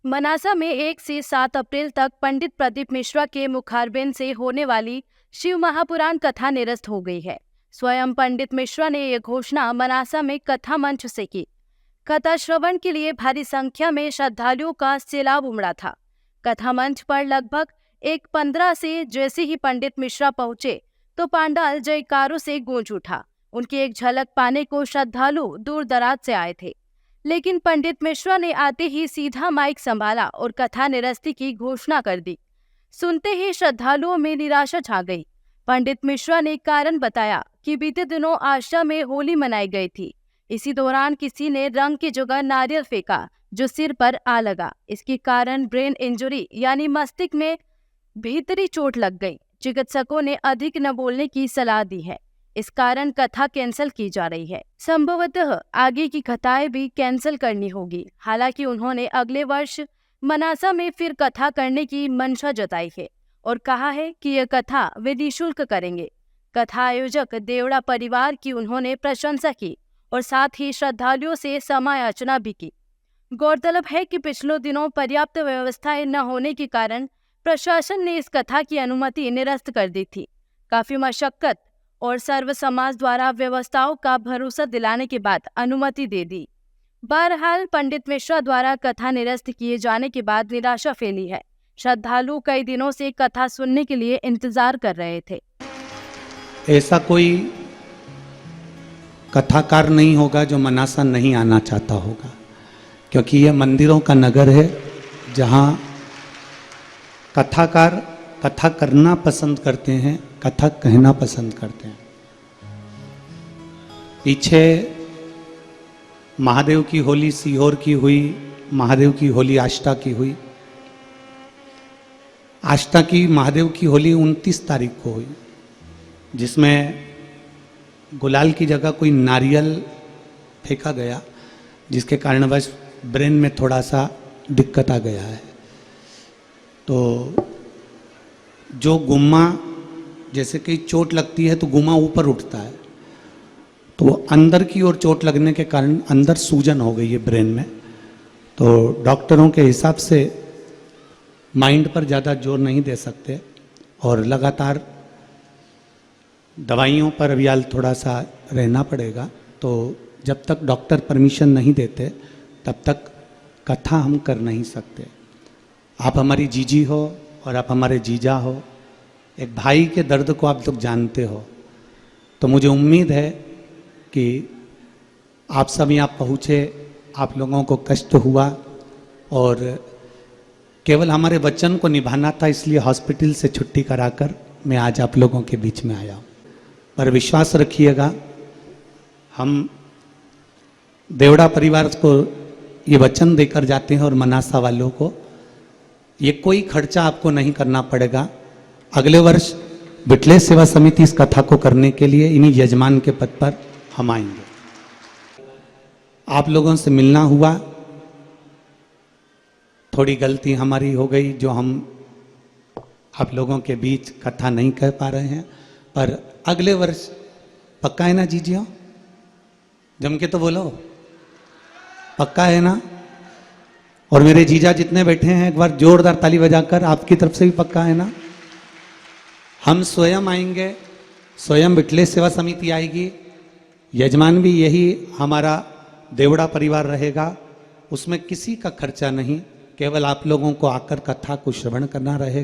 मनासा में 1 से 7 अप्रैल तक पंडित प्रदीप मिश्रा के मुखारबिंद से होने वाली शिव महापुराण कथा निरस्त हो गई है। स्वयं पंडित मिश्रा ने यह घोषणा मनासा में कथा मंच से की। कथा श्रवण के लिए भारी संख्या में श्रद्धालुओं का सैलाब उमड़ा था। कथा मंच पर लगभग 1:15 से जैसे ही पंडित मिश्रा पहुंचे तो पांडाल जयकारों से गूंज उठा। उनकी एक झलक पाने को श्रद्धालु दूर दराज से आए थे, लेकिन पंडित मिश्रा ने आते ही सीधा माइक संभाला और कथा निरस्ती की घोषणा कर दी। सुनते ही श्रद्धालुओं में निराशा छा गई। पंडित मिश्रा ने कारण बताया कि बीते दिनों आश्रम में होली मनाई गई थी। इसी दौरान किसी ने रंग की जगह नारियल फेंका, जो सिर पर आ लगा। इसके कारण ब्रेन इंजरी यानी मस्तिष्क में भीतरी चोट लग गई। चिकित्सकों ने अधिक न बोलने की सलाह दी है। इस कारण कथा कैंसिल की जा रही है। संभवतः आगे की कथाएं भी कैंसिल करनी होगी। हालांकि उन्होंने अगले वर्ष मनासा में फिर कथा करने की मंशा जताई है और कहा है कि यह कथा वे निःशुल्क करेंगे। कथा आयोजक देवड़ा परिवार की उन्होंने प्रशंसा की और साथ ही श्रद्धालुओं से क्षमा याचना भी की। गौरतलब है कि पिछले दिनों पर्याप्त व्यवस्थाएं न होने के कारण प्रशासन ने इस कथा की अनुमति निरस्त कर दी थी। काफी मशक्कत और सर्व समाज द्वारा व्यवस्थाओं का भरोसा दिलाने के बाद अनुमति दे दी। बहरहाल पंडित मिश्रा द्वारा कथा निरस्त किए जाने के बाद निराशा फैली है। श्रद्धालु कई दिनों से कथा सुनने के लिए इंतजार कर रहे थे। ऐसा कोई कथाकार नहीं होगा जो मनासा नहीं आना चाहता होगा, क्योंकि यह मंदिरों का नगर है जहाँ कथाकार कथा करना पसंद करते हैं, कथा कहना पसंद करते हैं। पीछे महादेव की होली सीहोर की हुई, महादेव की होली आष्टा की हुई। आष्टा की महादेव की होली 29 तारीख को हुई, जिसमें गुलाल की जगह कोई नारियल फेंका गया, जिसके कारणवश ब्रेन में थोड़ा सा दिक्कत आ गया है। तो जो गुम्मा, जैसे कि चोट लगती है तो गुम्मा ऊपर उठता है, तो अंदर की ओर चोट लगने के कारण अंदर सूजन हो गई है ब्रेन में। तो डॉक्टरों के हिसाब से माइंड पर ज़्यादा जोर नहीं दे सकते और लगातार दवाइयों पर अभी थोड़ा सा रहना पड़ेगा। तो जब तक डॉक्टर परमिशन नहीं देते तब तक कथा हम कर नहीं सकते। आप हमारी जीजी हो और आप हमारे जीजा हो, एक भाई के दर्द को आप लोग जानते हो। तो मुझे उम्मीद है कि आप सब यहाँ पहुँचे, आप लोगों को कष्ट हुआ और केवल हमारे वचन को निभाना था, इसलिए हॉस्पिटल से छुट्टी कराकर मैं आज आप लोगों के बीच में आया हूँ। पर विश्वास रखिएगा, हम देवड़ा परिवार को ये वचन देकर जाते हैं और मनासा वालों को ये कोई खर्चा आपको नहीं करना पड़ेगा। अगले वर्ष बिटले सेवा समिति इस कथा को करने के लिए इन्हीं यजमान के पद पर हम आएंगे। आप लोगों से मिलना हुआ, थोड़ी गलती हमारी हो गई जो हम आप लोगों के बीच कथा नहीं कह पा रहे हैं, पर अगले वर्ष पक्का है ना जीजियो? जम के तो बोलो, पक्का है ना? और मेरे जीजा जितने बैठे हैं एक बार जोरदार ताली बजाकर, आपकी तरफ से भी पक्का है ना? हम स्वयं आएंगे, स्वयं बिटले सेवा समिति आएगी, यजमान भी यही हमारा देवड़ा परिवार रहेगा। उसमें किसी का खर्चा नहीं, केवल आप लोगों को आकर कथा को श्रवण करना रहेगा।